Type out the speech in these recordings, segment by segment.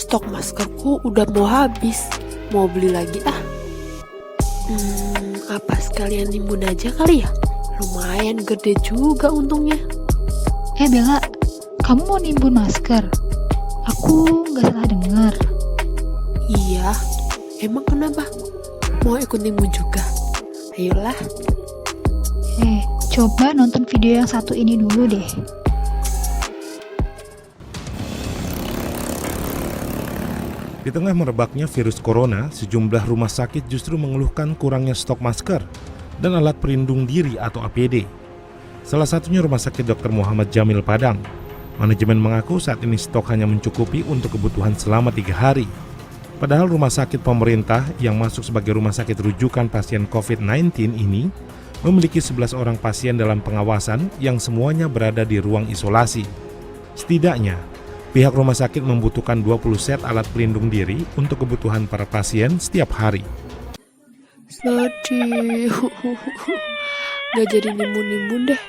stok maskerku udah mau habis. Mau beli lagi ah. Apa sekalian nimbun aja kali ya? Lumayan gede juga untungnya. Bella, kamu mau nimbun masker? Aku nggak salah dengar. Iya, emang kenapa? Mau ikut nimbun juga? Ayolah. Coba nonton video yang satu ini dulu deh. Di tengah merebaknya virus corona, sejumlah rumah sakit justru mengeluhkan kurangnya stok masker dan alat pelindung diri atau APD. Salah satunya Rumah Sakit Dr. Muhammad Jamil Padang. Manajemen mengaku saat ini stok hanya mencukupi untuk kebutuhan selama 3 hari. Padahal rumah sakit pemerintah yang masuk sebagai rumah sakit rujukan pasien COVID-19 ini memiliki 11 orang pasien dalam pengawasan yang semuanya berada di ruang isolasi. Setidaknya, pihak rumah sakit membutuhkan 20 set alat pelindung diri untuk kebutuhan para pasien setiap hari. Sedih. Gak jadi nimbun-nimbun deh.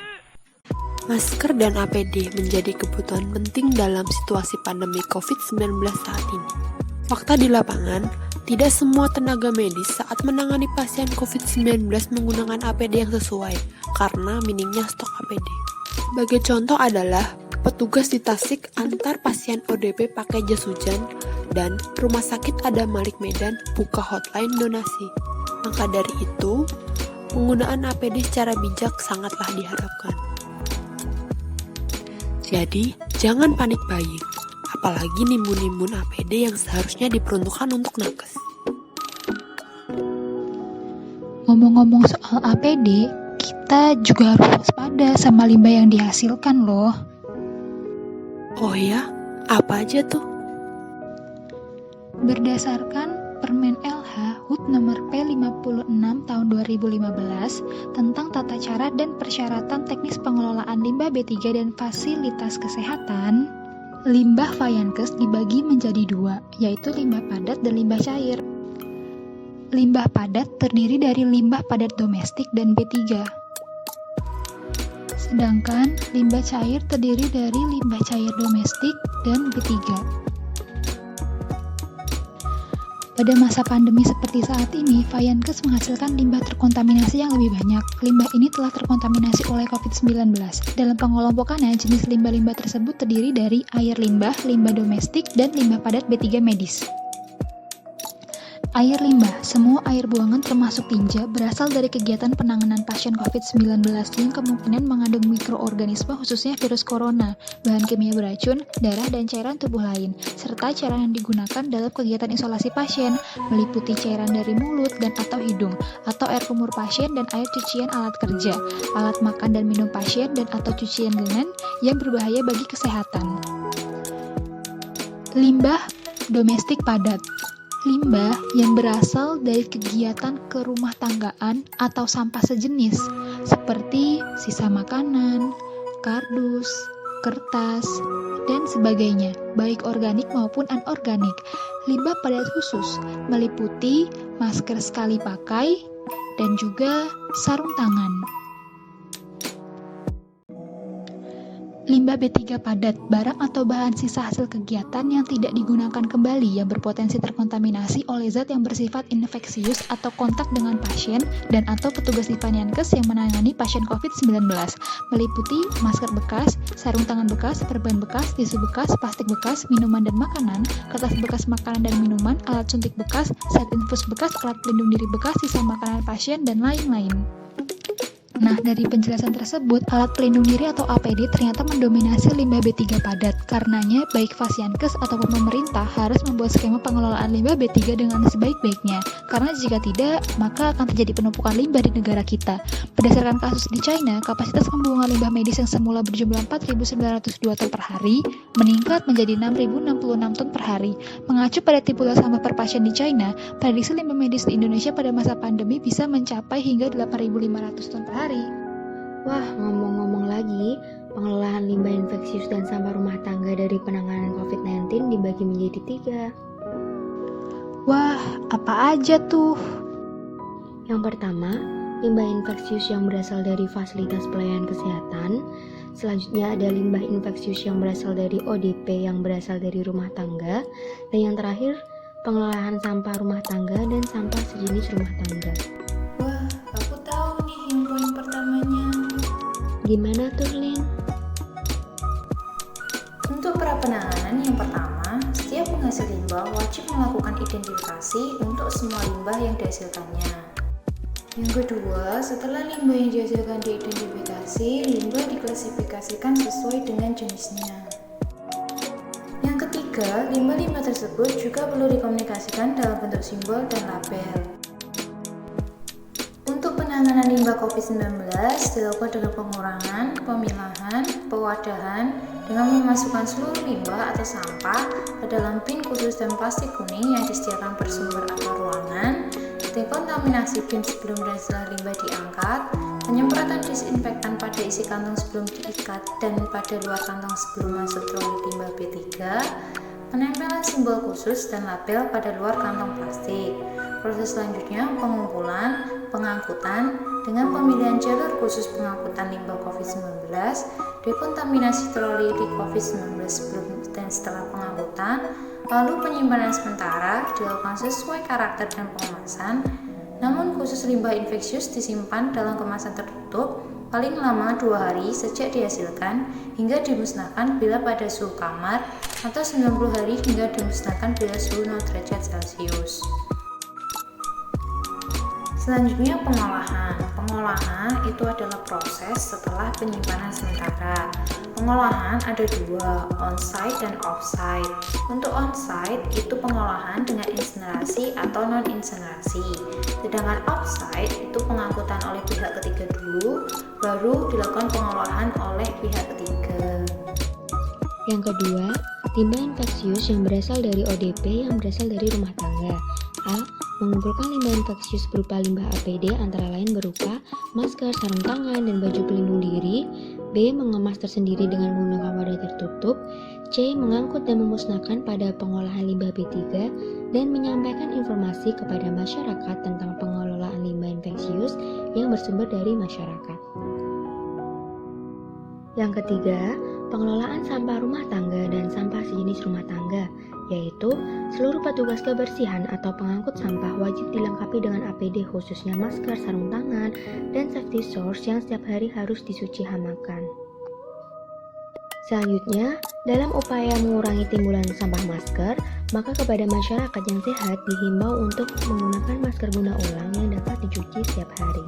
Masker dan APD menjadi kebutuhan penting dalam situasi pandemi COVID-19 saat ini. Fakta di lapangan, tidak semua tenaga medis saat menangani pasien COVID-19 menggunakan APD yang sesuai karena minimnya stok APD. Sebagai contoh adalah petugas di Tasik antar pasien ODP pakai jas hujan dan Rumah Sakit Adam Malik Medan buka hotline donasi. Maka dari itu, penggunaan APD secara bijak sangatlah diharapkan. Jadi, jangan panik buying, apalagi nimbun-nimbun APD yang seharusnya diperuntukkan untuk nakes. Ngomong-ngomong soal APD, kita juga harus waspada sama limbah yang dihasilkan loh. Oh ya, apa aja tuh? Berdasarkan Permen LH HUT nomor P56 tahun 2015 tentang tata cara dan persyaratan teknis pengelolaan limbah B3 dan fasilitas kesehatan, limbah Vayankes dibagi menjadi 2, yaitu limbah padat dan limbah cair. Limbah padat terdiri dari limbah padat domestik dan B3. Sedangkan limbah cair terdiri dari limbah cair domestik dan B3. Pada masa pandemi seperti saat ini, Vayankes menghasilkan limbah terkontaminasi yang lebih banyak. Limbah ini telah terkontaminasi oleh COVID-19. Dalam pengelompokannya, jenis limbah-limbah tersebut terdiri dari air limbah, limbah domestik, dan limbah padat B3 medis. Air limbah, semua air buangan termasuk tinja, berasal dari kegiatan penanganan pasien COVID-19 yang kemungkinan mengandung mikroorganisme khususnya virus corona, bahan kimia beracun, darah dan cairan tubuh lain, serta cairan yang digunakan dalam kegiatan isolasi pasien, meliputi cairan dari mulut dan atau hidung, atau air kumur pasien dan air cucian alat kerja, alat makan dan minum pasien dan atau cucian linen yang berbahaya bagi kesehatan. Limbah domestik padat, limbah yang berasal dari kegiatan kerumah tanggaan atau sampah sejenis seperti sisa makanan, kardus, kertas, dan sebagainya, baik organik maupun anorganik. Limbah padat khusus meliputi masker sekali pakai dan juga sarung tangan. Limbah B3 padat, barang atau bahan sisa hasil kegiatan yang tidak digunakan kembali yang berpotensi terkontaminasi oleh zat yang bersifat infeksius atau kontak dengan pasien dan atau petugas di Vayankes yang menangani pasien COVID-19, meliputi masker bekas, sarung tangan bekas, perban bekas, tisu bekas, plastik bekas, minuman dan makanan, kertas bekas makanan dan minuman, alat suntik bekas, set infus bekas, alat pelindung diri bekas, sisa makanan pasien, dan lain-lain. Nah, dari penjelasan tersebut, alat pelindung diri atau APD ternyata mendominasi limbah B3 padat. Karenanya, baik Vayankes ataupun pemerintah harus membuat skema pengelolaan limbah B3 dengan sebaik-baiknya. Karena jika tidak, maka akan terjadi penumpukan limbah di negara kita. Berdasarkan kasus di China, kapasitas pembuangan limbah medis yang semula berjumlah 4.902 ton per hari, meningkat menjadi 6.066 ton per hari. Mengacu pada tipulan sampah per pasien di China, prediksi limbah medis di Indonesia pada masa pandemi bisa mencapai hingga 8.500 ton per hari. Wah, ngomong-ngomong lagi, pengelolaan limbah infeksius dan sampah rumah tangga dari penanganan COVID-19 dibagi menjadi 3. Wah, apa aja tuh? Yang pertama, limbah infeksius yang berasal dari fasilitas pelayanan kesehatan. Selanjutnya ada limbah infeksius yang berasal dari ODP yang berasal dari rumah tangga. Dan yang terakhir, pengelolaan sampah rumah tangga dan sampah sejenis rumah tangga. Wah, aku tahu nih yang poin pertamanya. Gimana tuh, Lin? Untuk pra penanganan yang pertama, setiap penghasil limbah wajib melakukan identifikasi untuk semua limbah yang dihasilkannya. Yang kedua, setelah limbah yang dihasilkan diidentifikasi, limbah diklasifikasikan sesuai dengan jenisnya. Yang ketiga, limbah-limbah tersebut juga perlu dikomunikasikan dalam bentuk simbol dan label. Untuk penanganan limbah COVID-19 dilakukan dengan pengurangan, pemilahan, pewadahan dengan memasukkan seluruh limbah atau sampah ke dalam bin khusus dan plastik kuning yang disediakan bersumber atau ruangan, dekontaminasi bin sebelum dan setelah limbah diangkat, penyemprotan disinfektan pada isi kantong sebelum diikat dan pada luar kantong sebelum masuk troli limbah B3, penempelan simbol khusus dan label pada luar kantong plastik. Proses selanjutnya pengumpulan, pengangkutan dengan pemilihan jalur khusus pengangkutan limbah COVID-19, dekontaminasi troli di COVID-19 sebelum dan setelah pengangkutan, lalu penyimpanan sementara dilakukan sesuai karakter dan pengemasan. Namun khusus limbah infeksius disimpan dalam kemasan tertutup paling lama 2 hari sejak dihasilkan hingga dimusnahkan bila pada suhu kamar atau 90 hari hingga dimusnahkan bila suhu 0 derajat Celcius. Selanjutnya pengolahan. Pengolahan itu adalah proses setelah penyimpanan sementara. Pengolahan ada 2, on-site dan off-site. Untuk on-site itu pengolahan dengan insinerasi atau non-insinerasi. Sedangkan off-site itu pengangkutan oleh pihak ketiga dulu, baru dilakukan pengolahan oleh pihak ketiga. Yang kedua, limbah infeksius yang berasal dari ODP yang berasal dari rumah tangga. A. Mengumpulkan limbah infeksius berupa limbah APD antara lain berupa masker, sarung tangan, dan baju pelindung diri. B. Mengemas tersendiri dengan menggunakan wadah tertutup. C. Mengangkut dan memusnahkan pada pengolahan limbah B3 dan menyampaikan informasi kepada masyarakat tentang pengelolaan limbah infeksius yang bersumber dari masyarakat. Yang ketiga, pengelolaan sampah rumah tangga dan sampah sejenis rumah tangga, yaitu seluruh petugas kebersihan atau pengangkut sampah wajib dilengkapi dengan APD khususnya masker, sarung tangan, dan safety source yang setiap hari harus disuci hamakan. Selanjutnya, dalam upaya mengurangi timbulan sampah masker, maka kepada masyarakat yang sehat dihimbau untuk menggunakan masker guna ulang yang dapat dicuci setiap hari.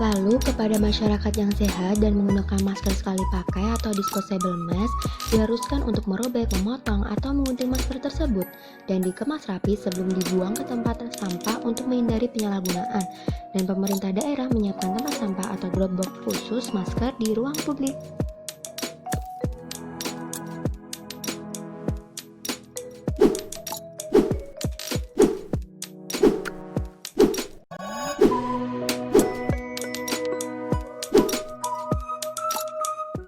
Lalu, kepada masyarakat yang sehat dan menggunakan masker sekali pakai atau disposable mask, diharuskan untuk merobek, memotong, atau mengunting masker tersebut dan dikemas rapi sebelum dibuang ke tempat sampah untuk menghindari penyalahgunaan. Dan pemerintah daerah menyiapkan tempat sampah atau drop box khusus masker di ruang publik.